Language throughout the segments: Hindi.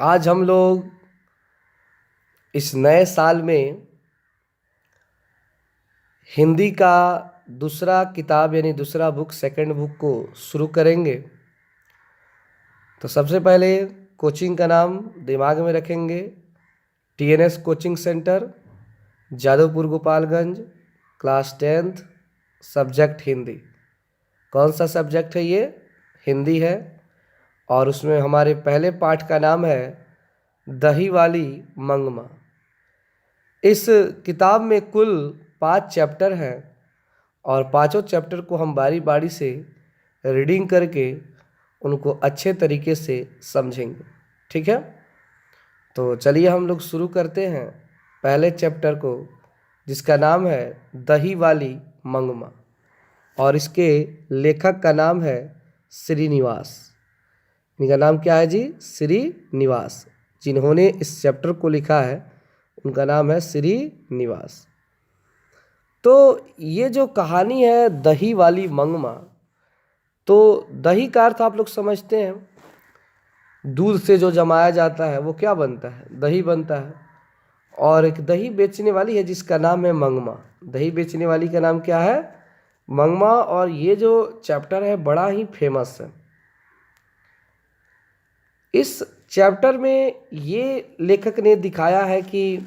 आज हम लोग इस नए साल में हिंदी का दूसरा किताब यानी दूसरा बुक सेकंड बुक को शुरू करेंगे। तो सबसे पहले कोचिंग का नाम दिमाग में रखेंगे। TNS coaching centre, Jadavpur Gopalganj, class 10th, subject Hindi. कौन सा सब्जेक्ट है ये? हिंदी है। और उसमें हमारे पहले पाठ का नाम है दही वाली मंगमा। इस किताब में कुल 5 चैप्टर हैं और पांचों चैप्टर को हम बारी बारी से रीडिंग करके उनको अच्छे तरीके से समझेंगे। ठीक है, तो चलिए हम लोग शुरू करते हैं पहले चैप्टर को, जिसका नाम है दही वाली मंगमा। और इसके लेखक का नाम है श्रीनिवास। इनका नाम क्या है जी? श्रीनिवास। जिन्होंने इस चैप्टर को लिखा है उनका नाम है श्रीनिवास। तो ये जो कहानी है दही वाली मंगमा, तो दही का अर्थ आप लोग समझते हैं, दूध से जो जमाया जाता है वो क्या बनता है? दही बनता है। और एक दही बेचने वाली है जिसका नाम है मंगमा। दही बेचने वाली का नाम क्या है? मंगमा। और ये जो चैप्टर है बड़ा ही फेमस है। इस चैप्टर में ये लेखक ने दिखाया है कि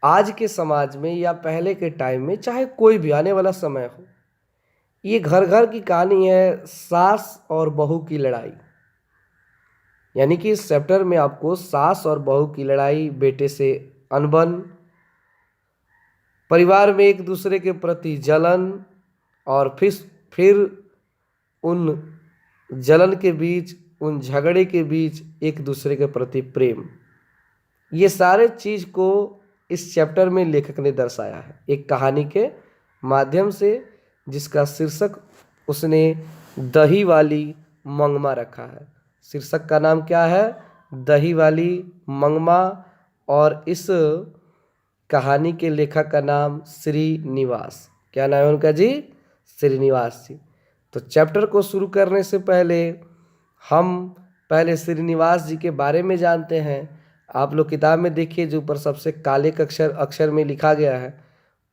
आज के समाज में या पहले के टाइम में, चाहे कोई भी आने वाला समय हो, ये घर घर की कहानी है सास और बहू की लड़ाई। यानी कि इस चैप्टर में आपको सास और बहू की लड़ाई, बेटे से अनबन, परिवार में एक दूसरे के प्रति जलन, और फिर उन जलन के बीच, उन झगड़े के बीच एक दूसरे के प्रति प्रेम, ये सारे चीज़ को इस चैप्टर में लेखक ने दर्शाया है एक कहानी के माध्यम से, जिसका शीर्षक उसने दही वाली मंगमा रखा है। शीर्षक का नाम क्या है? दही वाली मंगमा। और इस कहानी के लेखक का नाम श्रीनिवास। क्या नाम है उनका जी? श्रीनिवास जी। तो चैप्टर को शुरू करने से पहले हम पहले श्रीनिवास जी के बारे में जानते हैं। आप लोग किताब में देखिए, जो ऊपर सबसे काले अक्षर में लिखा गया है,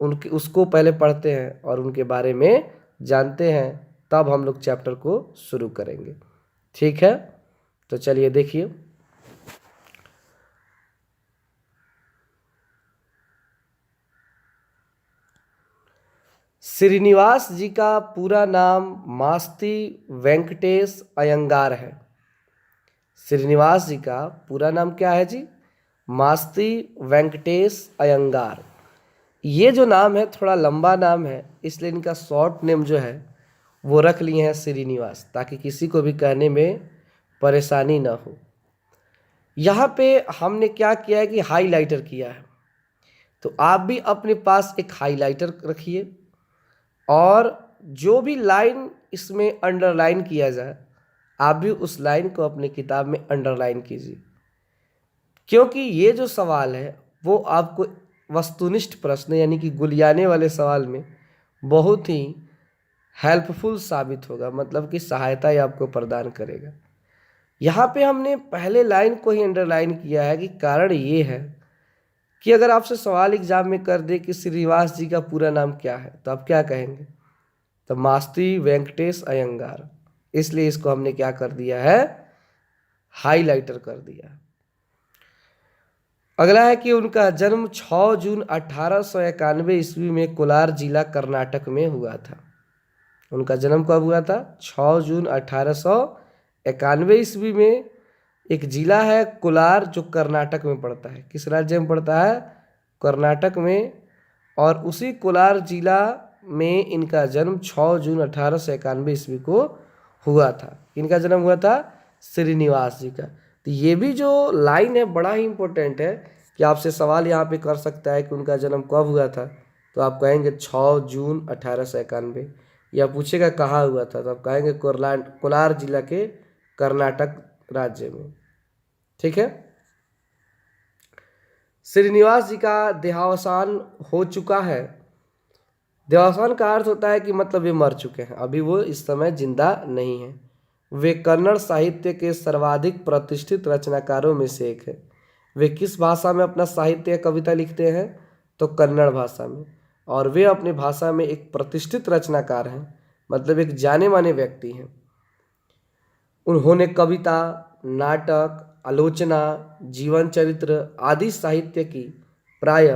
उनके उसको पहले पढ़ते हैं और उनके बारे में जानते हैं, तब हम लोग चैप्टर को शुरू करेंगे। ठीक है, तो चलिए देखिए। श्रीनिवास जी का पूरा नाम मास्ती वेंकटेश अयंगार है। श्रीनिवास जी का पूरा नाम क्या है जी? मास्ती वेंकटेश अयंगार। ये जो नाम है थोड़ा लंबा नाम है, इसलिए इनका शॉर्ट नेम जो है वो रख लिए हैं श्रीनिवास, ताकि किसी को भी कहने में परेशानी ना हो। यहाँ पे हमने क्या किया है कि हाईलाइटर किया है। तो आप भी अपने पास एक हाईलाइटर रखिए और जो भी लाइन इसमें अंडरलाइन किया जाए, आप भी उस लाइन को अपने किताब में अंडरलाइन कीजिए, क्योंकि ये जो सवाल है वो आपको वस्तुनिष्ठ प्रश्न यानी कि गुलियाने वाले सवाल में बहुत ही हेल्पफुल साबित होगा, मतलब कि सहायता ही आपको प्रदान करेगा। यहाँ पे हमने पहले लाइन को ही अंडरलाइन किया है कि कारण ये है कि अगर आपसे सवाल एग्जाम में कर दे कि श्रीनिवास जी का पूरा नाम क्या है, तो आप क्या कहेंगे? तो मास्ती वेंकटेश अयंगार। इसलिए इसको हमने क्या कर दिया है? हाईलाइटर कर दिया। अगला है कि उनका जन्म 6 जून 1891 ईस्वी में कोलार जिला कर्नाटक में हुआ था। उनका जन्म कब हुआ था? 6 जून 1891 ईस्वी में। एक जिला है कोलार जो कर्नाटक में पड़ता है। किस राज्य में पड़ता है? कर्नाटक में। और उसी कोलार जिला में इनका जन्म 6 जून 1891 ईस्वी को हुआ था। इनका जन्म हुआ था श्रीनिवास जी का। तो ये भी जो लाइन है बड़ा ही इम्पोर्टेंट है कि आपसे सवाल यहाँ पे कर सकता है कि उनका जन्म कब हुआ था, तो आप कहेंगे 6 जून 1891। या पूछेगा कहाँ हुआ था, तो आप कहेंगे कोलार जिला के कर्नाटक राज्य में। ठीक है। श्रीनिवास जी का देहावसान हो चुका है। देहावसान का अर्थ होता है कि मतलब वे मर चुके हैं, अभी वो इस समय जिंदा नहीं है। वे कन्नड़ साहित्य के सर्वाधिक प्रतिष्ठित रचनाकारों में से एक है। वे किस भाषा में अपना साहित्य या कविता लिखते हैं? तो कन्नड़ भाषा में। और वे अपनी भाषा में एक प्रतिष्ठित रचनाकार हैं, मतलब एक जाने माने व्यक्ति हैं। उन्होंने कविता, नाटक, आलोचना, जीवन चरित्र आदि साहित्य की प्राय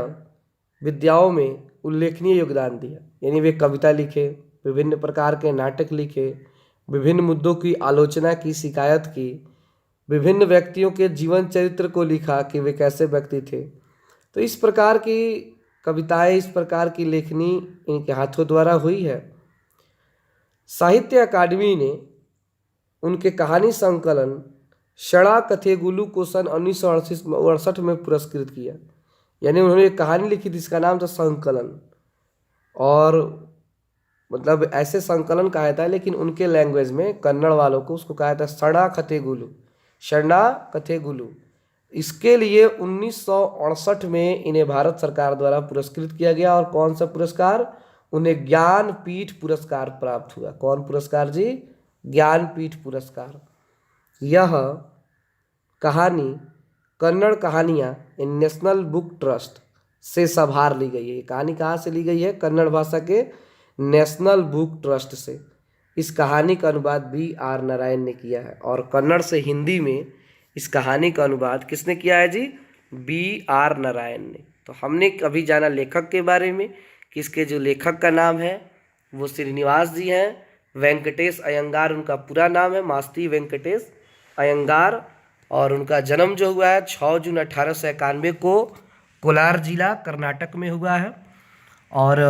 विद्याओं में उल्लेखनीय योगदान दिया। यानी वे कविता लिखे, विभिन्न प्रकार के नाटक लिखे, विभिन्न मुद्दों की आलोचना की, शिकायत की, विभिन्न व्यक्तियों के जीवन चरित्र को लिखा कि वे कैसे व्यक्ति थे। तो इस प्रकार की कविताएं, इस प्रकार की लेखनी इनके हाथों द्वारा हुई है। साहित्य अकादमी ने उनके कहानी संकलन षणा कथेगुलु को सन 1968 में पुरस्कृत किया। यानी उन्होंने एक कहानी लिखी थी, इसका नाम था संकलन, और मतलब ऐसे संकलन कहा जाता है, लेकिन उनके लैंग्वेज में कन्नड़ वालों को उसको कहा जाता है षणा कथेगुलु, षणा कथेगुलु। इसके लिए 1968 में इन्हें भारत सरकार द्वारा पुरस्कृत किया गया। और कौन सा पुरस्कार? उन्हें ज्ञानपीठ पुरस्कार प्राप्त हुआ। कौन पुरस्कार जी? ज्ञानपीठ पुरस्कार। यह कहानी कन्नड़ कहानियाँ नेशनल बुक ट्रस्ट से संभार ली गई है। ये कहानी कहाँ से ली गई है? कन्नड़ भाषा के नेशनल बुक ट्रस्ट से। इस कहानी का अनुवाद B.R. नारायण ने किया है। और कन्नड़ से हिंदी में इस कहानी का अनुवाद किसने किया है जी? B.R. नारायण ने। तो हमने अभी जाना लेखक के बारे में कि इसके जो लेखक का नाम है वो श्रीनिवास जी हैं। वेंकटेश अयंगार उनका पूरा नाम है, मास्ती वेंकटेश अयंगार। और उनका जन्म जो हुआ है 6 जून 1891 को कोलार जिला कर्नाटक में हुआ है। और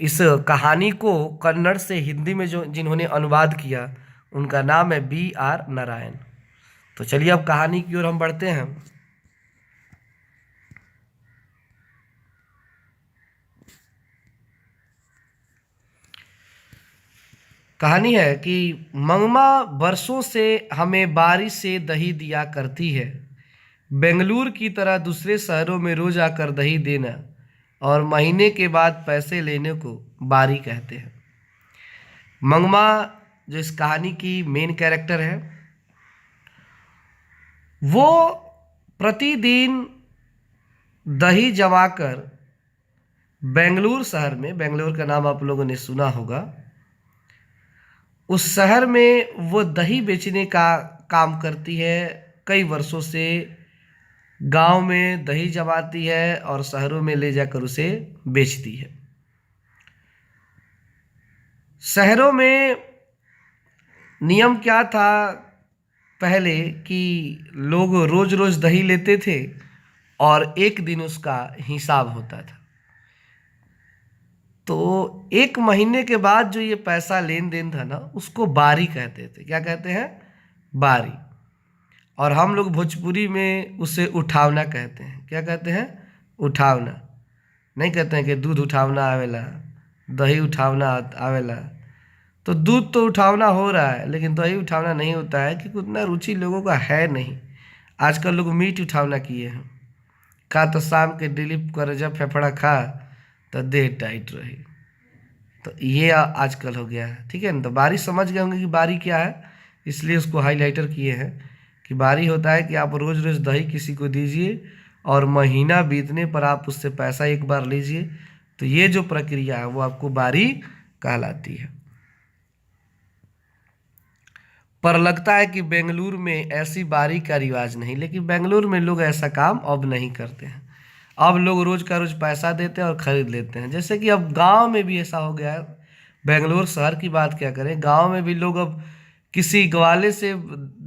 इस कहानी को कन्नड़ से हिंदी में जो जिन्होंने अनुवाद किया उनका नाम है B.R. नारायण। तो चलिए अब कहानी की ओर हम बढ़ते हैं। कहानी है कि मंगमा बरसों से हमें बारिश से दही दिया करती है। बेंगलुरु की तरह दूसरे शहरों में रोज आकर दही देना और महीने के बाद पैसे लेने को बारी कहते हैं। मंगमा जो इस कहानी की मेन कैरेक्टर है, वो प्रतिदिन दही जमाकर बेंगलुरु शहर में, बेंगलुरु का नाम आप लोगों ने सुना होगा, उस शहर में वो दही बेचने का काम करती है। कई वर्षों से गांव में दही जमाती है और शहरों में ले जाकर उसे बेचती है। शहरों में नियम क्या था पहले कि लोग रोज रोज दही लेते थे और एक दिन उसका हिसाब होता था। तो एक महीने के बाद जो ये पैसा लेन देन था ना, उसको बारी कहते थे। क्या कहते हैं? बारी। और हम लोग भोजपुरी में उसे उठावना कहते हैं। क्या कहते हैं? उठावना। नहीं कहते हैं कि दूध उठावना आवेला, दही उठावना आवेला। तो दूध तो उठावना हो रहा है, लेकिन दही उठावना नहीं होता है, क्योंकि उतना रुचि लोगों का है नहीं। आजकल लोग मीट उठावना किए हैं। खा तो शाम के डिलीप कर, जब फेफड़ा खा तो देह टाइट रही। तो ये आजकल हो गया है, ठीक है ना। तो बारी समझ गए होंगे कि बारी क्या है, इसलिए उसको हाईलाइटर किए हैं कि बारी होता है कि आप रोज रोज दही किसी को दीजिए और महीना बीतने पर आप उससे पैसा एक बार लीजिए। तो ये जो प्रक्रिया है वो आपको बारी कहलाती है। पर लगता है कि बेंगलुरु में ऐसी बारी का रिवाज नहीं, लेकिन बेंगलुरु में लोग ऐसा काम अब नहीं करते हैं। अब लोग रोज का रोज पैसा देते हैं और खरीद लेते हैं। जैसे कि अब गांव में भी ऐसा हो गया है। बेंगलुरु शहर की बात क्या करें, गांव में भी लोग अब किसी ग्वाले से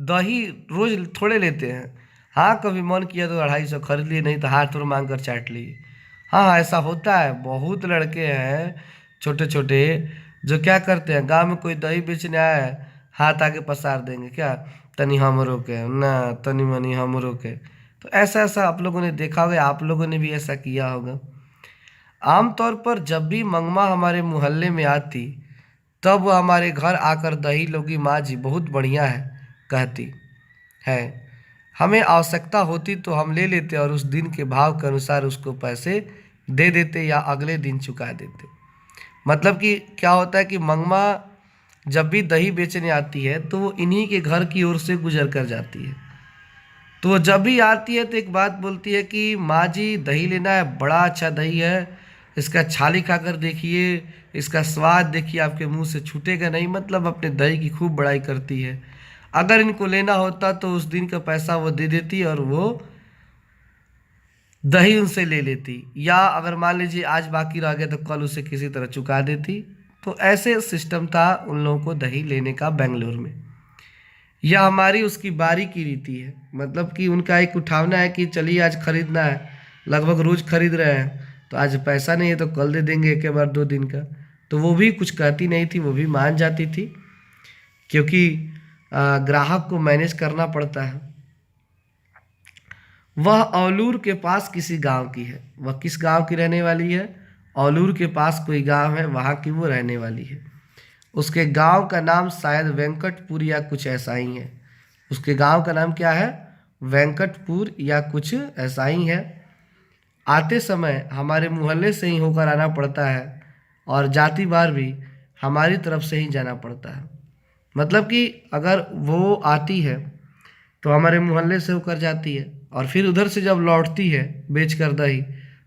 दही रोज थोड़े लेते हैं। हाँ, कभी मन किया तो 250 खरीद लिए, नहीं तो हाथ और मांग कर चाट लिए। हाँ, ऐसा होता है। बहुत लड़के हैं छोटे छोटे जो क्या करते हैं, गांव में कोई दही बेचने आया है, हाथ आगे पसार देंगे, क्या तनी हमरो के ना, तनी मनी हमरो के। तो ऐसा ऐसा आप लोगों ने देखा होगा, आप लोगों ने भी ऐसा किया होगा। आमतौर पर जब भी मंगमा हमारे मोहल्ले में आती, तब वो हमारे घर आकर दही लोगी माँ जी बहुत बढ़िया है कहती है। हमें आवश्यकता होती तो हम ले लेते और उस दिन के भाव के अनुसार उसको पैसे दे देते या अगले दिन चुका देते। मतलब कि क्या होता है कि मंगमा जब भी दही बेचने आती है तो वो इन्हीं के घर की ओर से गुजर कर जाती है। तो वो जब भी आती है तो एक बात बोलती है कि माँ जी दही लेना है, बड़ा अच्छा दही है, इसका छाली खाकर देखिए, इसका स्वाद देखिए, आपके मुंह से छूटेगा नहीं। मतलब अपने दही की खूब बड़ाई करती है। अगर इनको लेना होता तो उस दिन का पैसा वो दे देती और वो दही उनसे ले लेती, या अगर मान लीजिए आज बाकी रह गया तो कल उसे किसी तरह चुका देती। तो ऐसे सिस्टम था उन लोगों को दही लेने का बेंगलोर में। यह हमारी उसकी बारी की रीति है। मतलब कि उनका एक उठावना है कि चलिए आज खरीदना है, लगभग रोज खरीद रहे हैं, तो आज पैसा नहीं है तो कल दे देंगे, एक बार 2 दिन का। तो वो भी कुछ कहती नहीं थी, वो भी मान जाती थी, क्योंकि ग्राहक को मैनेज करना पड़ता है। वह औलूर के पास किसी गांव की है। वह किस गांव की रहने वाली है? औलूर के पास कोई गांव है, वहां की वो रहने वाली है। उसके गांव का नाम शायद वेंकटपुर या कुछ ऐसा ही है। उसके गांव का नाम क्या है? वेंकटपुर या कुछ ऐसा ही है। आते समय हमारे मोहल्ले से ही होकर आना पड़ता है, और जाती बार भी हमारी तरफ से ही जाना पड़ता है। मतलब कि अगर वो आती है तो हमारे मोहल्ले से होकर जाती है, और फिर उधर से जब लौटती है बेच कर दही,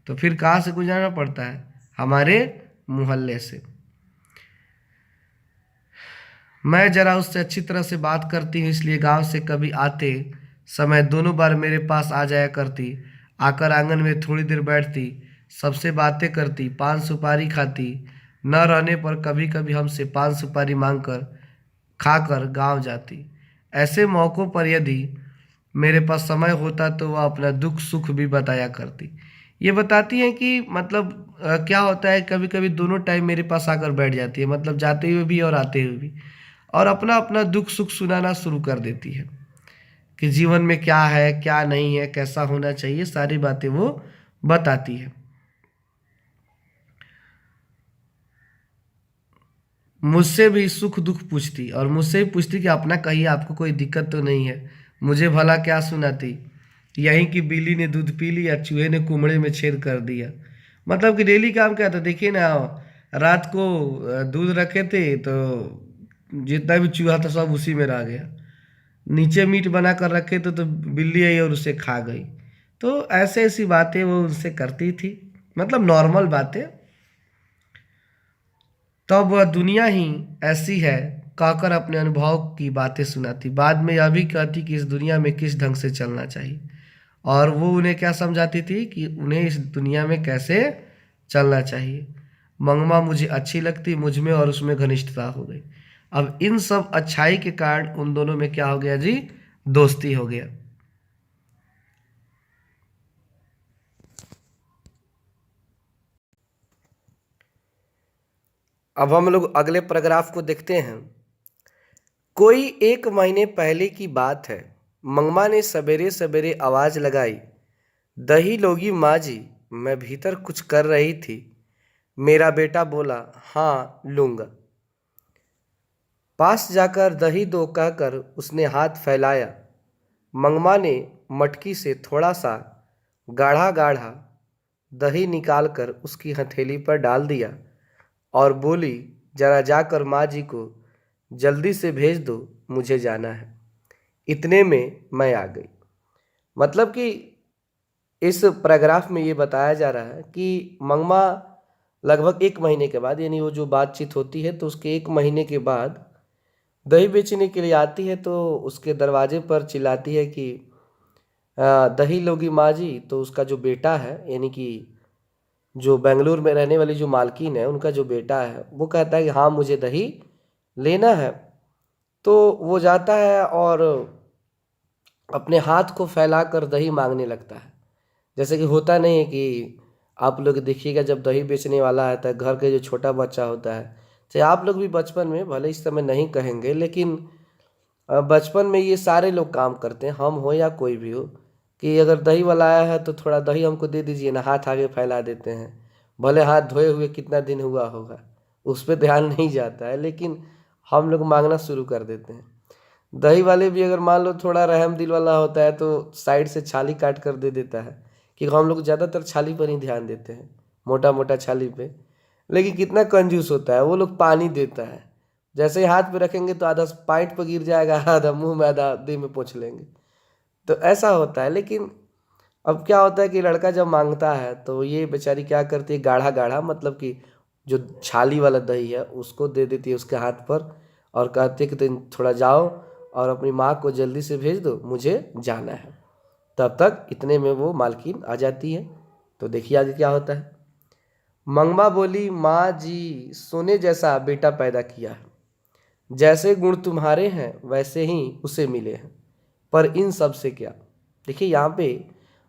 तो फिर कहाँ से गुजरना पड़ता है? हमारे मोहल्ले से। मैं जरा उससे अच्छी तरह से बात करती हूँ, इसलिए गांव से कभी आते समय दोनों बार मेरे पास आ जाया करती। आकर आंगन में थोड़ी देर बैठती, सबसे बातें करती, पान सुपारी खाती। न रहने पर कभी कभी हमसे पान सुपारी मांग कर खाकर गांव जाती। ऐसे मौक़ों पर यदि मेरे पास समय होता तो वह अपना दुख सुख भी बताया करती। ये बताती हैं कि मतलब क्या होता है, कभी कभी दोनों टाइम मेरे पास आकर बैठ जाती है, मतलब जाते हुए भी और आते हुए भी, और अपना अपना दुख सुख सुनाना शुरू कर देती है कि जीवन में क्या है क्या नहीं है, कैसा होना चाहिए, सारी बातें वो बताती है। मुझसे भी सुख दुख पूछती, और मुझसे भी पूछती कि अपना कहिए, आपको कोई दिक्कत तो नहीं है। मुझे भला क्या सुनाती, यहीं की बिल्ली ने दूध पी लिया, चूहे ने कुमड़े में छेद कर दिया। मतलब कि डेली काम क्या था, देखिए ना, रात को दूध रखे थे तो जितना भी चूहा था सब उसी में रह गया। नीचे मीट बना कर रखे थे तो बिल्ली आई और उसे खा गई। तो ऐसे ऐसी बातें वो उनसे करती थी, मतलब नॉर्मल बातें। तब वह दुनिया ही ऐसी है कहकर अपने अनुभव की बातें सुनाती। बाद में यह भी कहती कि इस दुनिया में किस ढंग से चलना चाहिए, और वो उन्हें क्या समझाती थी कि उन्हें इस दुनिया में कैसे चलना चाहिए। मंगमा मुझे अच्छी लगती, मुझ में और उसमें घनिष्ठता हो गई। अब इन सब अच्छाई के कारण उन दोनों में क्या हो गया जी? दोस्ती हो गया। अब हम लोग अगले पैराग्राफ को देखते हैं। कोई 1 महीने पहले की बात है। मंगमा ने सवेरे सवेरे आवाज लगाई, दही लोगी माँ जी? मैं भीतर कुछ कर रही थी। मेरा बेटा बोला, हाँ लूंगा। पास जाकर दही दो कहकर उसने हाथ फैलाया। मंगमा ने मटकी से थोड़ा सा गाढ़ा गाढ़ा दही निकालकर उसकी हथेली पर डाल दिया और बोली, जरा जाकर माँ जी को जल्दी से भेज दो, मुझे जाना है। इतने में मैं आ गई। मतलब कि इस पैराग्राफ में ये बताया जा रहा है कि मंगमा लगभग 1 महीने के बाद, यानी वो जो बातचीत होती है तो उसके 1 महीने के बाद दही बेचने के लिए आती है। तो उसके दरवाजे पर चिल्लाती है कि दही लोगी माँ जी? तो उसका जो बेटा है, यानी कि जो बेंगलुरु में रहने वाली जो मालकिन है, उनका जो बेटा है, वो कहता है कि हाँ मुझे दही लेना है। तो वो जाता है और अपने हाथ को फैलाकर दही मांगने लगता है। जैसे कि होता नहीं है कि आप लोग देखिएगा, जब दही बेचने वाला आता है, घर के जो छोटा बच्चा होता है, चाहे आप लोग भी बचपन में, भले इस समय नहीं कहेंगे, लेकिन बचपन में ये सारे लोग काम करते हैं, हम हो या कोई भी हो, कि अगर दही वाला आया है तो थोड़ा दही हमको दे दीजिए ना, हाथ आगे फैला देते हैं। भले हाथ धोए हुए कितना दिन हुआ होगा, उस पर ध्यान नहीं जाता है, लेकिन हम लोग मांगना शुरू कर देते हैं। दही वाले भी अगर मान लो थोड़ा रहम दिल वाला होता है तो साइड से छाली काट कर दे देता है, कि हम लोग ज़्यादातर छाली पर ही ध्यान देते हैं, मोटा मोटा छाली पे। लेकिन कितना कंजूस होता है वो लोग, पानी देता है, जैसे ही हाथ पे रखेंगे तो आधा पाइट पर गिर जाएगा, आधा मुंह में, आधा देह में पोंछ लेंगे। तो ऐसा होता है। लेकिन अब क्या होता है कि लड़का जब मांगता है तो ये बेचारी क्या करती है, गाढ़ा गाढ़ा मतलब कि जो छाली वाला दही है उसको दे देती है उसके हाथ पर, और कहती है कि तुम थोड़ा जाओ और अपनी माँ को जल्दी से भेज दो, मुझे जाना है। तब तक इतने में वो मालकिन आ जाती है। तो देखिए आगे क्या होता है। मंगमा बोली, माँ जी सोने जैसा बेटा पैदा किया है, जैसे गुण तुम्हारे हैं वैसे ही उसे मिले हैं, पर इन सब से क्या। देखिए यहाँ पे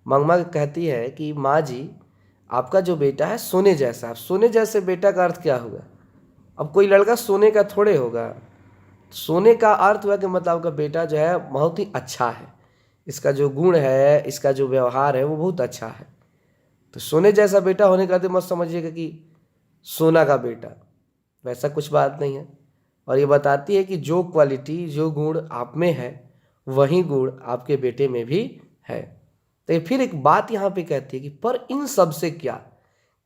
मंगमा कहती है कि माँ जी आपका जो बेटा है सोने जैसा है। सोने जैसे बेटा का अर्थ क्या होगा? अब कोई लड़का सोने का थोड़े होगा। सोने का अर्थ हुआ कि मतलब आपका बेटा जो है बहुत ही अच्छा है, इसका जो गुण है, इसका जो व्यवहार है वो बहुत अच्छा है। तो सोने जैसा बेटा होने का अर्थ मत समझिएगा कि सोना का बेटा, वैसा कुछ बात नहीं है। और ये बताती है कि जो क्वालिटी, जो गुण आप में है वही गुण आपके बेटे में भी है। तो फिर एक बात यहाँ पे कहती है कि पर इन सब से क्या।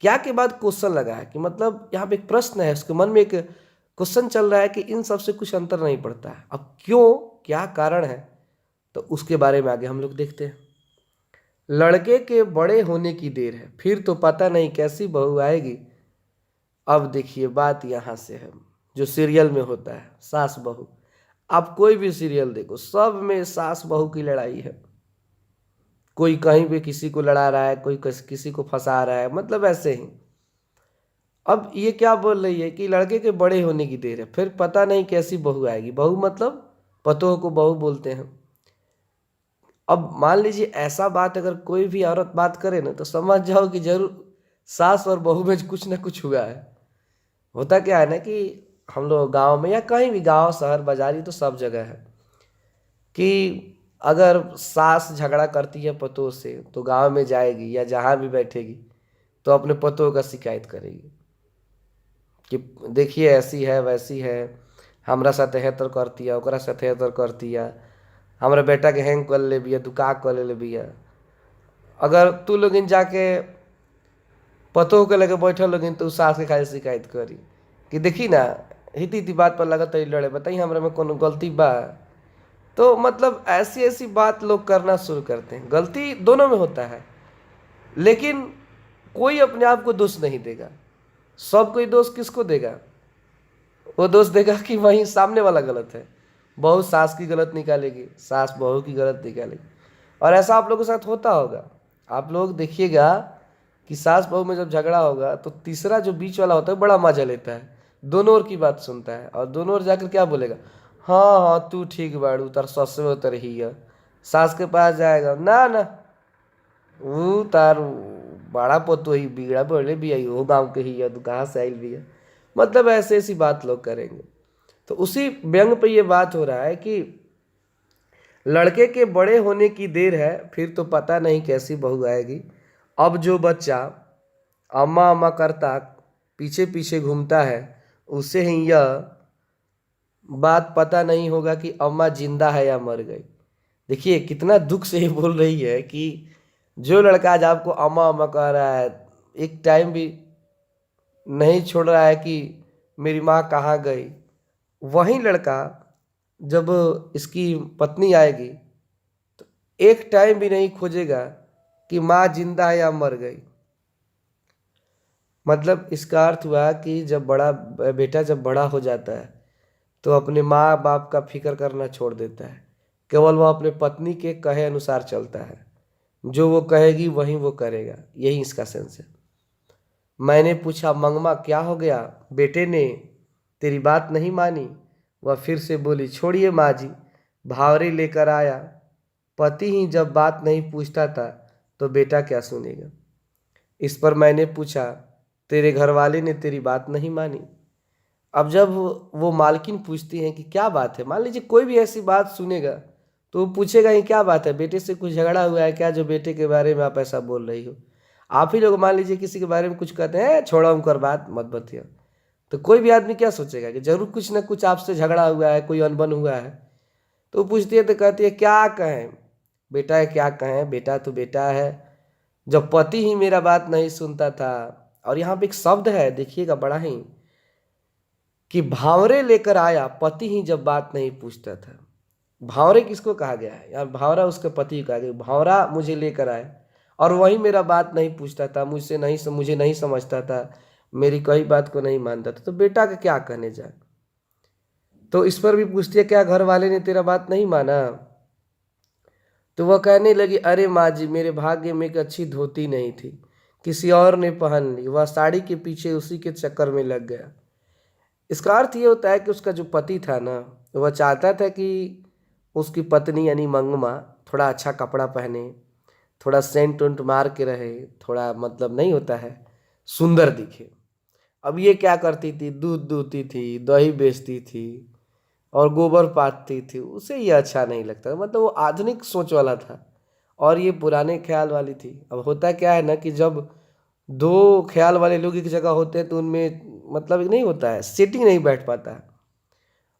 क्या के बाद क्वेश्चन लगा है कि मतलब यहाँ पे एक प्रश्न है, उसके मन में एक क्वेश्चन चल रहा है कि इन सब से कुछ अंतर नहीं पड़ता है। अब क्यों, क्या कारण है, तो उसके बारे में आगे हम लोग देखते हैं। लड़के के बड़े होने की देर है, फिर तो पता नहीं कैसी बहू आएगी। अब देखिए बात यहाँ से है, जो सीरियल में होता है सास बहू। आप कोई भी सीरियल देखो, सब में सास बहू की लड़ाई है। कोई कहीं पे किसी को लड़ा रहा है, कोई किसी को फंसा रहा है, मतलब ऐसे ही। अब ये क्या बोल रही है कि लड़के के बड़े होने की देर है, फिर पता नहीं कैसी बहू आएगी। बहू मतलब पतोह को बहू बोलते हैं। अब मान लीजिए ऐसा बात अगर कोई भी औरत बात करे ना, तो समझ जाओ कि जरूर सास और बहू में कुछ ना कुछ हुआ है। होता क्या है ना कि हम लोग गांव में या कहीं भी, गांव शहर बाजार, ये तो सब जगह है कि अगर सास झगड़ा करती है पतोह से तो गांव में जाएगी या जहाँ भी बैठेगी तो अपने पतोह का शिकायत करेगी कि देखिए ऐसी है वैसी है, हमरा साथ हेतर करती है, ओकरा साथ हेतर करती है, हमारे बेटा के हैंग कर ले बिया, दुका कर ले बिया। अगर तू लोगिन जाके पतोह के लेके बैठल लोगिन तो सास के खाली शिकायत करी कि देखी ना, हिती हिती बात पर लगत है लड़े, बताइए हमरा में कोनो गलती बा। तो मतलब ऐसी ऐसी बात लोग करना शुरू करते हैं। गलती दोनों में होता है, लेकिन कोई अपने आप को दोष नहीं देगा। सब कोई दोष किसको देगा? वो दोष देगा कि वहीं सामने वाला गलत है। बहू सास की गलत निकालेगी, सास बहू की गलत निकालेगी। और ऐसा आप लोगों के साथ होता होगा। आप लोग देखिएगा कि सास बहू में जब झगड़ा होगा तो तीसरा जो बीच वाला होता है बड़ा मजा लेता है, दोनों ओर की बात सुनता है और दोनों ओर जाकर क्या बोलेगा, हाँ हाँ तू ठीक बाड़ू, तार ससुर उतर ही है। सास के पास जाएगा, ना ना वो तार बड़ा पतो ही बिगड़ा बोले भी आई, वो गाँव के ही है, तू कहाँ से आई भी है। मतलब ऐसे ऐसी बात लोग करेंगे। तो उसी व्यंग पे ये बात हो रहा है कि लड़के के बड़े होने की देर है, फिर तो पता नहीं कैसी बहू आएगी। अब जो बच्चा अम्मा अम्मा करता पीछे पीछे घूमता है, उसे ही यह बात पता नहीं होगा कि अम्मा जिंदा है या मर गई। देखिए कितना दुख से ये बोल रही है कि जो लड़का आज आपको अम्मा अम्मा कह रहा है, एक टाइम भी नहीं छोड़ रहा है कि मेरी माँ कहाँ गई, वही लड़का जब इसकी पत्नी आएगी तो एक टाइम भी नहीं खोजेगा कि माँ जिंदा है या मर गई। मतलब इसका अर्थ हुआ कि जब बड़ा बेटा जब बड़ा हो जाता है तो अपने माँ बाप का फिक्र करना छोड़ देता है, केवल वह अपने पत्नी के कहे अनुसार चलता है। जो वो कहेगी वही वो करेगा, यही इसका सेंस है। मैंने पूछा, मंगमा क्या हो गया, बेटे ने तेरी बात नहीं मानी? वह फिर से बोली, छोड़िए माँ जी, भावरे लेकर आया। पति ही जब बात नहीं पूछता था तो बेटा क्या सुनेगा। इस पर मैंने पूछा, तेरे घर वाले ने तेरी बात नहीं मानी? अब जब वो मालकिन पूछती हैं कि क्या बात है, मान लीजिए कोई भी ऐसी बात सुनेगा तो वो पूछेगा ये क्या बात है, बेटे से कुछ झगड़ा हुआ है क्या, जो बेटे के बारे में आप ऐसा बोल रही हो। आप ही लोग मान लीजिए किसी के बारे में कुछ कहते हैं, छोड़ा उनकर बात मत बतिया, तो कोई भी आदमी क्या सोचेगा कि जरूर कुछ ना कुछ आपसे झगड़ा हुआ है, कोई अनबन हुआ है। तो वो पूछती है तो कहती है क्या कहें बेटा है, क्या कहें, बेटा तो बेटा है। जब पति ही मेरा बात नहीं सुनता था, और यहाँ पे एक शब्द है देखिएगा बड़ा ही, कि भावरे लेकर आया पति ही जब बात नहीं पूछता था। भावरे किसको कहा गया है? यहाँ भावरा उसके पति को कहा गया। भावरा मुझे लेकर आया और वही मेरा बात नहीं पूछता था, मुझे नहीं समझता था, मेरी कोई बात को नहीं मानता था, तो बेटा का क्या कहने जाए। तो इस पर भी पूछती है, क्या घर वाले ने तेरा बात नहीं माना? तो वह कहने लगी, अरे माँ जी, मेरे भाग्य में एक अच्छी धोती नहीं थी, किसी और ने पहन ली, वह साड़ी के पीछे उसी के चक्कर में लग गया। इसका अर्थ ये होता है कि उसका जो पति था ना, वह चाहता था कि उसकी पत्नी यानी मंगमा थोड़ा अच्छा कपड़ा पहने, थोड़ा सेंट उंट मार के रहे, थोड़ा मतलब नहीं होता है, सुंदर दिखे। अब ये क्या करती थी? दूध दूहती थी, दही बेचती थी और गोबर पाथती थी। उसे ये अच्छा नहीं लगता, मतलब वो आधुनिक सोच वाला था और ये पुराने ख्याल वाली थी। अब होता क्या है ना कि जब दो ख्याल वाले लोग एक जगह होते हैं तो उनमें मतलब नहीं होता है, सेटिंग नहीं बैठ पाता है।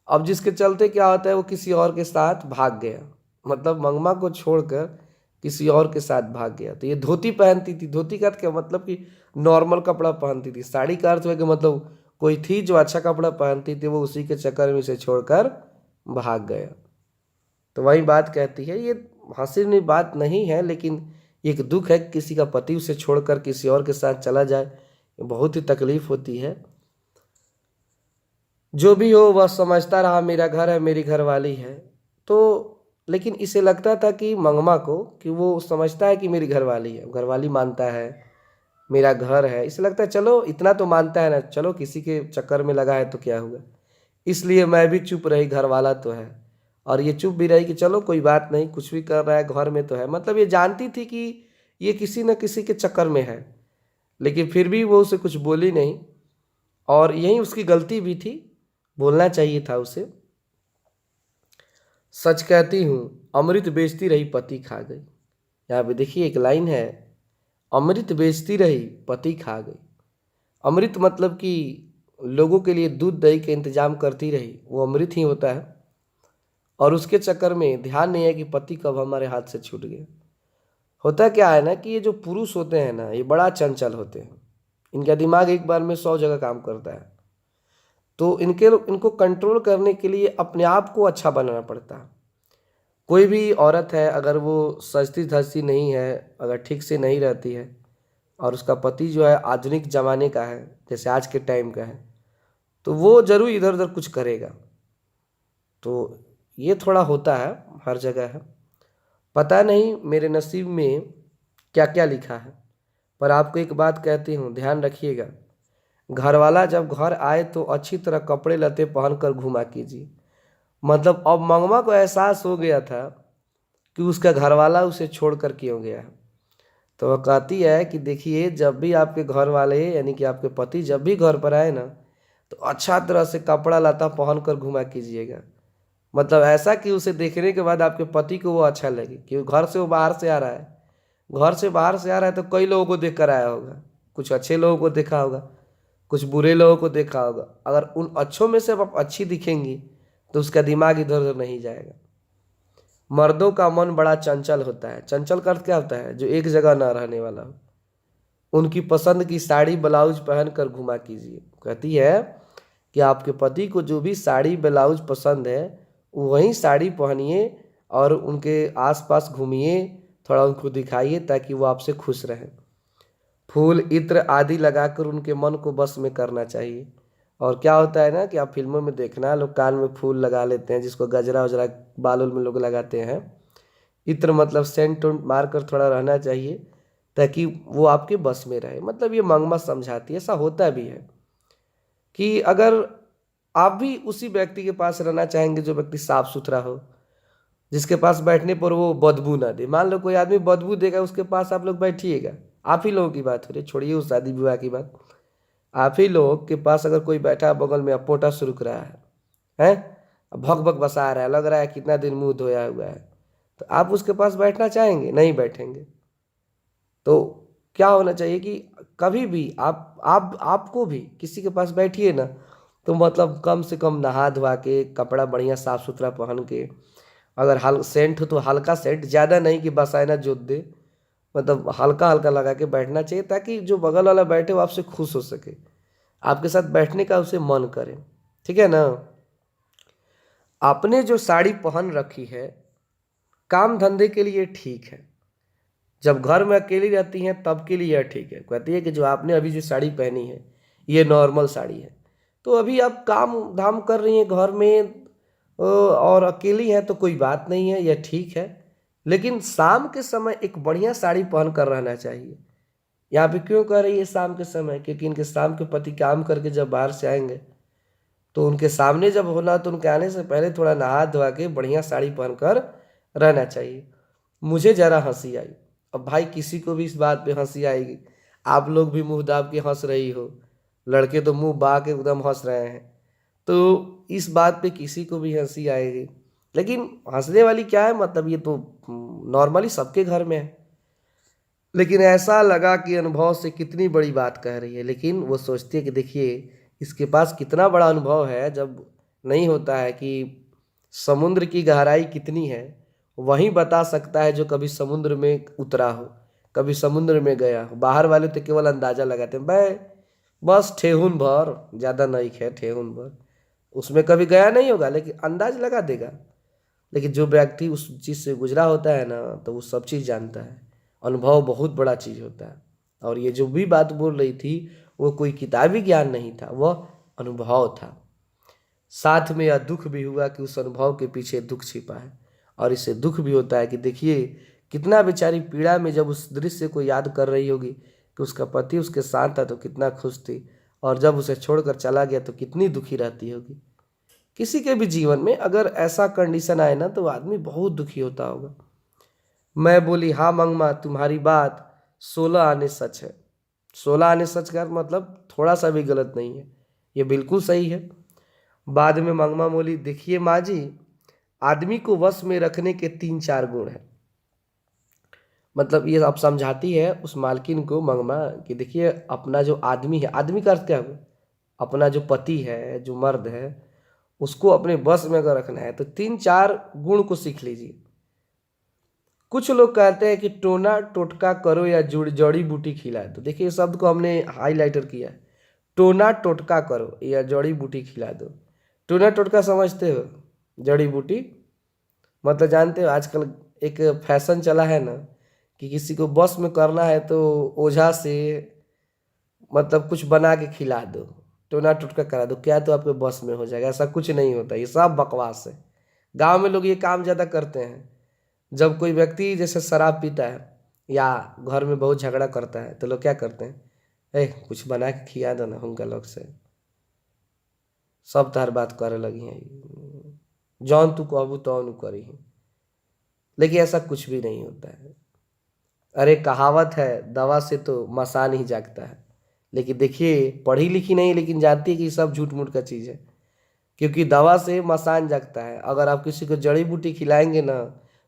अब जिसके चलते क्या होता है, वो किसी और के साथ भाग गया, मतलब मंगमा को छोड़कर किसी और के साथ भाग गया। तो ये धोती पहनती थी। धोती का क्या मतलब कि नॉर्मल कपड़ा पहनती थी। साड़ी का अर्थ है कि मतलब कोई थी जो अच्छा कपड़ा पहनती थी, वो उसी के चक्कर में इसे छोड़कर भाग गया। तो वही बात कहती है, ये हंसी में बात नहीं है, लेकिन एक दुख है कि किसी का पति उसे छोड़कर किसी और के साथ चला जाए, बहुत ही तकलीफ होती है। जो भी हो, वह समझता रहा मेरा घर है, मेरी घरवाली है। तो लेकिन इसे लगता था कि मंगमा को कि वो समझता है कि मेरी घरवाली है, घरवाली मानता है, मेरा घर है, इसे लगता है चलो इतना तो मानता है ना, चलो किसी के चक्कर में लगा है तो क्या हुआ। इसलिए मैं भी चुप रही, घर वाला तो है। और ये चुप भी रही कि चलो कोई बात नहीं, कुछ भी कर रहा है घर में तो है, मतलब ये जानती थी कि ये किसी न किसी के चक्कर में है, लेकिन फिर भी वो उसे कुछ बोली नहीं। और यही उसकी गलती भी थी, बोलना चाहिए था उसे। सच कहती हूँ, अमृत बेचती रही पति खा गई। यहाँ पे देखिए एक लाइन है, अमृत बेचती रही पति खा गई। अमृत मतलब कि लोगों के लिए दूध दही का इंतजाम करती रही, वो अमृत ही होता है। और उसके चक्कर में ध्यान नहीं है कि पति कब हमारे हाथ से छूट गया। होता क्या है ना कि ये जो पुरुष होते हैं ना, ये बड़ा चंचल होते हैं। इनका दिमाग एक बार में 100 जगह काम करता है। तो इनको कंट्रोल करने के लिए अपने आप को अच्छा बनाना पड़ता है। कोई भी औरत है, अगर वो सजती धजती नहीं है, अगर ठीक से नहीं रहती है, और उसका पति जो है आधुनिक ज़माने का है, जैसे आज के टाइम का है, तो वो जरूर इधर उधर कुछ करेगा। तो ये थोड़ा होता है, हर जगह है। पता नहीं मेरे नसीब में क्या क्या लिखा है, पर आपको एक बात कहती हूँ, ध्यान रखिएगा। घरवाला जब घर आए तो अच्छी तरह कपड़े लत्ते पहन कर घुमा कीजिए। मतलब अब मंगमा को एहसास हो गया था कि उसका घरवाला उसे छोड़ कर क्यों गया है। तो वह कहती है कि देखिए, जब भी आपके घर वाले यानी कि आपके पति जब भी घर पर आए ना, तो अच्छा तरह से कपड़ा लता पहन कर घुमा कीजिएगा। मतलब ऐसा कि उसे देखने के बाद आपके पति को वो अच्छा लगे, कि घर से वो बाहर से आ रहा है। घर से बाहर से आ रहा है तो कई लोगों को देख कर आया होगा, कुछ अच्छे लोगों को देखा होगा, कुछ बुरे लोगों को देखा होगा। अगर उन अच्छों में से आप अच्छी दिखेंगी तो उसका दिमाग इधर उधर नहीं जाएगा। मर्दों का मन बड़ा चंचल होता है। चंचल का अर्थ क्या होता है? जो एक जगह ना रहने वाला हो। उनकी पसंद की साड़ी ब्लाउज पहन कर घुमा कीजिए। कहती है कि आपके पति को जो भी साड़ी ब्लाउज पसंद है, वही साड़ी पहनिए और उनके आसपास घूमिए, थोड़ा उनको दिखाइए ताकि वो आपसे खुश रहें। फूल इत्र आदि लगाकर उनके मन को बस में करना चाहिए। और क्या होता है ना कि आप फिल्मों में देखना, लोग कान में फूल लगा लेते हैं, जिसको गजरा वजरा बालों में लोग लगाते हैं। इत्र मतलब सेंट उंट मार कर थोड़ा रहना चाहिए ताकि वो आपके बस में रहे। मतलब ये मंगमा समझाती है, ऐसा होता भी है कि अगर आप भी उसी व्यक्ति के पास रहना चाहेंगे जो व्यक्ति साफ सुथरा हो, जिसके पास बैठने पर वो बदबू ना दे। मान लो कोई आदमी बदबू देगा, उसके पास आप लोग बैठिएगा। आप ही लोगों की बात हो रही, छोड़िए उस शादी विवाह की बात। आप ही लोग के पास अगर कोई बैठा बगल में, पोटा सुरुक रहा है हैं, भग भग बसा रहा है, लग रहा है कितना दिन मुंह धोया हुआ है, तो आप उसके पास बैठना चाहेंगे? नहीं बैठेंगे। तो क्या होना चाहिए कि कभी भी आप आपको भी किसी के पास बैठिए ना, तो मतलब कम से कम नहा धोआ के, कपड़ा बढ़िया साफ सुथरा पहन के, अगर हल सेंट हो तो हल्का सेंट, ज़्यादा नहीं कि बस आए ना जोत दे, मतलब हल्का हल्का लगा के बैठना चाहिए ताकि जो बगल वाला बैठे वो आपसे खुश हो सके, आपके साथ बैठने का उसे मन करे। ठीक है ना। आपने जो साड़ी पहन रखी है काम धंधे के लिए ठीक है, जब घर में अकेली रहती हैं तब के लिए यह ठीक है। कहती है कि जो आपने अभी जो साड़ी पहनी है ये नॉर्मल साड़ी है, तो अभी आप काम धाम कर रही हैं घर में और अकेली हैं तो कोई बात नहीं है, यह ठीक है। लेकिन शाम के समय एक बढ़िया साड़ी पहन कर रहना चाहिए। यहाँ पे क्यों कह रही है शाम के समय, क्योंकि इनके शाम के पति काम करके जब बाहर से आएंगे तो उनके सामने जब होना तो उनके आने से पहले थोड़ा नहा धोवा के बढ़िया साड़ी पहनकर रहना चाहिए। मुझे ज़रा हंसी आई। अब भाई किसी को भी इस बात पे हंसी आएगी, आप लोग भी मुंह दाब के हंस रही हो, लड़के तो मुंह बा के एकदम हंस रहे हैं, तो इस बात पे किसी को भी हंसी आएगी। लेकिन हंसने वाली क्या है, मतलब ये तो नॉर्मली सबके घर में है। लेकिन ऐसा लगा कि अनुभव से कितनी बड़ी बात कह रही है, लेकिन वो सोचती है कि देखिए इसके पास कितना बड़ा अनुभव है। जब नहीं होता है कि समुद्र की गहराई कितनी है वही बता सकता है जो कभी समुद्र में उतरा हो, कभी समुद्र में गया हो। बाहर वाले तो केवल अंदाज़ा लगाते हैं, भाई बस ठेहुन भर, ज़्यादा नहीं है ठेहुन भर, उसमें कभी गया नहीं होगा लेकिन अंदाज लगा देगा। लेकिन जो व्यक्ति उस चीज़ से गुजरा होता है ना तो वो सब चीज़ जानता है। अनुभव बहुत बड़ा चीज़ होता है। और ये जो भी बात बोल रही थी वो कोई किताबी ज्ञान नहीं था, वह अनुभव था। साथ में यह दुख भी हुआ कि उस अनुभव के पीछे दुख छिपा है। और इससे दुख भी होता है कि देखिए कितना बेचारी पीड़ा में जब उस दृश्य को याद कर रही होगी कि उसका पति उसके साथ था तो कितना खुश थी, और जब उसे छोड़कर चला गया तो कितनी दुखी रहती होगी। किसी के भी जीवन में अगर ऐसा कंडीशन आए ना तो आदमी बहुत दुखी होता होगा। मैं बोली हाँ मंगमा, तुम्हारी बात 16 आने सच है। 16 आने सच का मतलब थोड़ा सा भी गलत नहीं है, ये बिल्कुल सही है। बाद में मंगमा बोली देखिए माँ जी, आदमी को वश में रखने के 3-4 गुण हैं। मतलब ये अब समझाती है उस मालकिन को मंगमा कि देखिए अपना जो आदमी है, आदमी का अर्थ क्या हुआ, अपना जो पति है जो मर्द है उसको अपने बस में अगर रखना है तो 3-4 गुण को सीख लीजिए। कुछ लोग कहते हैं कि टोना टोटका करो या जड़ी बूटी खिलाए, तो देखिए इस शब्द को हमने हाईलाइटर किया है। टोना टोटका करो या जड़ी बूटी खिला दो। टोना टोटका समझते हो, जड़ी बूटी मतलब जानते हो आजकल एक फैशन चला है ना कि किसी को बस में करना है तो ओझा से मतलब कुछ बना के खिला दो, टोना टोटका करा दो, क्या तो आपके बस में हो जाएगा। ऐसा कुछ नहीं होता, ये सब बकवास है। गांव में लोग ये काम ज़्यादा करते हैं। जब कोई व्यक्ति जैसे शराब पीता है या घर में बहुत झगड़ा करता है तो लोग क्या करते हैं, कुछ बना के खिया दो ना उनका लोग से, सब तार बात करे लगी हैं, जौन तू कहबू तौन करी है। लेकिन ऐसा कुछ भी नहीं होता है। अरे कहावत है दवा से तो मसान ही जागता है। लेकिन देखिए पढ़ी लिखी नहीं लेकिन जानती है कि सब झूठ मूठ का चीज़ है, क्योंकि दवा से मसान जागता है। अगर आप किसी को जड़ी बूटी खिलाएंगे ना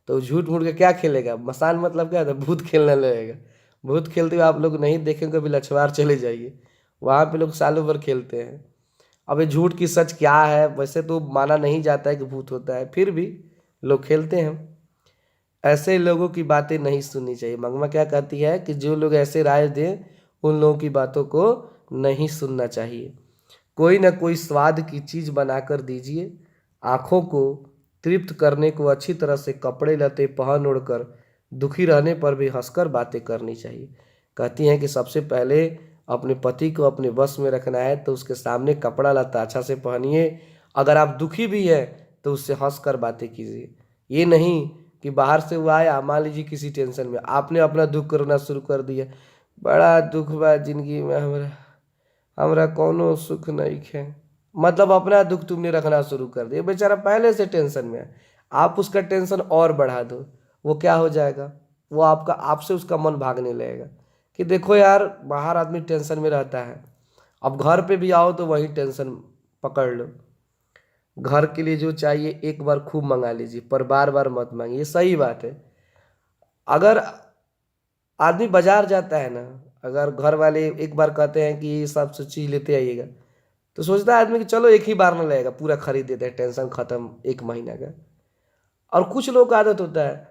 तो झूठ मूठ के क्या खेलेगा, मसान मतलब क्या होता है, भूत खेलने लगेगा। भूत खेलते हुए आप लोग नहीं देखेंगे, कभी लछवार चले जाइए, वहाँ पे लोग सालों भर खेलते हैं। अब ये झूठ की सच क्या है, वैसे तो माना नहीं जाता है कि भूत होता है, फिर भी लोग खेलते हैं। ऐसे लोगों की बातें नहीं सुननी चाहिए। मंगमा क्या कहती है कि जो लोग ऐसे राय दें उन लोगों की बातों को नहीं सुनना चाहिए। कोई ना कोई स्वाद की चीज़ बनाकर दीजिए। आँखों को तृप्त करने को अच्छी तरह से कपड़े लते पहन ओढ़कर दुखी रहने पर भी हंसकर बातें करनी चाहिए। कहती हैं कि सबसे पहले अपने पति को अपने बस में रखना है तो उसके सामने कपड़ा लता अच्छा से पहनिए। अगर आप दुखी भी हैं तो उससे हंसकर बातें कीजिए। ये नहीं कि बाहर से वो आया, मान लीजिए किसी टेंशन में, आपने अपना दुख करना शुरू कर दिया, बड़ा दुख बा जिंदगी में हमरा, हमरा कौनो सुख नहीं है, मतलब अपना दुख तुमने रखना शुरू कर दिया। बेचारा पहले से टेंशन में है, आप उसका टेंशन और बढ़ा दो, वो क्या हो जाएगा, वो आपका आपसे उसका मन भागने लगेगा कि देखो यार बाहर आदमी टेंशन में रहता है, अब घर पे भी आओ तो वही टेंशन पकड़ लो। घर के लिए जो चाहिए एक बार खूब मंगा लीजिए पर बार बार मत मांगिए। ये सही बात है। अगर आदमी बाजार जाता है ना, अगर घर वाले एक बार कहते हैं कि ये सब चीज़ लेते आइएगा तो सोचता है आदमी कि चलो एक ही बार में लगेगा, पूरा खरीद देते हैं, टेंशन खत्म एक महीना का। और कुछ लोग का आदत होता है,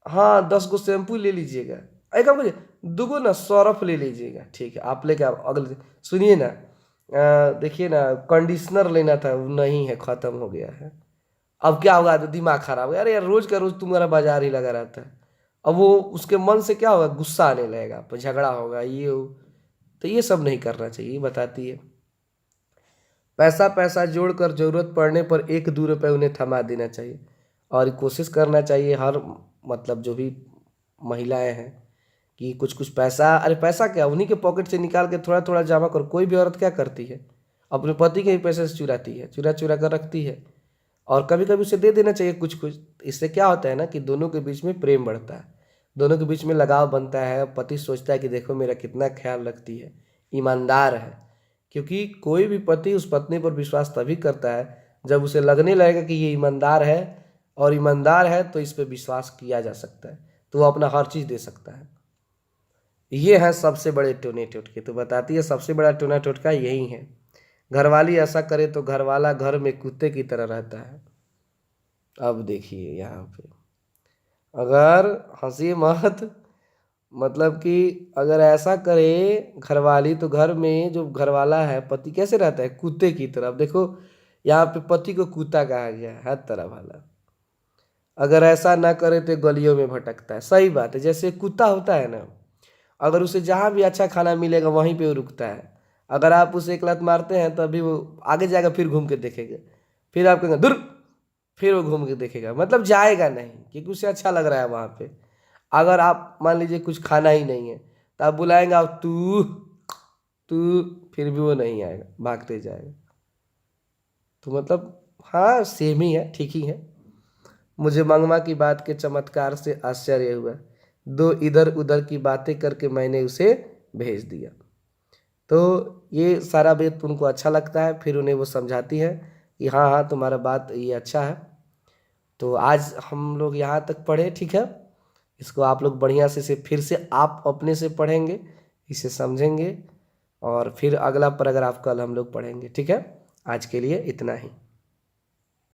हाँ 10 गो शैम्पू ले लीजिएगा, एक काम करिए 2 गो ना सर्फ ले लीजिएगा, ठीक है आप लेके आओ अगले दिन। सुनिए ना, देखिए ना, कंडीशनर लेना था, वो नहीं है, ख़त्म हो गया है। अब क्या होगा, तो दिमाग खराब हो गया, अरे यार रोज़ का रोज़ तुम्हारा बाजार ही लगा रहता है। अब वो उसके मन से क्या होगा, गुस्सा आने लगेगा, फिर झगड़ा होगा, ये हो। तो ये सब नहीं करना चाहिए, बताती है। पैसा पैसा जोड़कर ज़रूरत पड़ने पर 1-2 रुपए उन्हें थमा देना चाहिए। और कोशिश करना चाहिए हर, मतलब जो भी महिलाएं हैं, कि कुछ कुछ पैसा, अरे पैसा क्या, उन्हीं के पॉकेट से निकाल के थोड़ा थोड़ा जमा कर। कोई भी औरत क्या करती है, अपने पति के ही पैसे से चुराती है, चुरा चुरा कर रखती है। और कभी कभी उसे दे देना चाहिए कुछ कुछ। इससे क्या होता है ना, कि दोनों के बीच में प्रेम बढ़ता है, दोनों के बीच में लगाव बनता है। पति सोचता है कि देखो मेरा कितना ख्याल रखती है, ईमानदार है। क्योंकि कोई भी पति उस पत्नी पर विश्वास तभी करता है जब उसे लगने लगेगा कि ये ईमानदार है, और ईमानदार है तो इस पर विश्वास किया जा सकता है, तो वो अपना हर चीज़ दे सकता है। ये है सबसे बड़े टोने टोटके। तो बताती है सबसे बड़ा टोना टोटका यही है, घरवाली ऐसा करे तो घरवाला घर में कुत्ते की तरह रहता है। अब देखिए यहाँ पे, अगर हंसी मत, मतलब कि अगर ऐसा करे घरवाली, तो घर में जो घरवाला है पति कैसे रहता है, कुत्ते की तरह। अब देखो यहाँ पे पति को कुत्ता कहा गया है, हर तरह वाला। अगर ऐसा ना करे तो गलियों में भटकता है। सही बात है, जैसे कुत्ता होता है ना, अगर उसे जहाँ भी अच्छा खाना मिलेगा वहीं पे वो रुकता है। अगर आप उसे एक लात मारते हैं तो अभी वो आगे जाएगा, फिर घूम के देखेगा, फिर आप कहेंगे दूर, फिर वो घूम के देखेगा, मतलब जाएगा नहीं, क्योंकि उसे अच्छा लग रहा है वहाँ पे। अगर आप मान लीजिए कुछ खाना ही नहीं है, तो आप बुलाएंगे, आप तू तू, फिर भी वो नहीं आएगा, भागते जाएगा। तो मतलब हाँ, सेम ही है, ठीक ही है। मुझे मंगमा की बात के चमत्कार से आश्चर्य हुआ, दो इधर उधर की बातें करके मैंने उसे भेज दिया। तो ये सारा बात उनको अच्छा लगता है, फिर उन्हें वो समझाती है कि हाँ हाँ तुम्हारा बात ये अच्छा है। तो आज हम लोग यहाँ तक पढ़े, ठीक है। इसको आप लोग बढ़िया से फिर से आप अपने से पढ़ेंगे, इसे समझेंगे, और फिर अगला पैराग्राफ कल हम लोग पढ़ेंगे, ठीक है। आज के लिए इतना ही।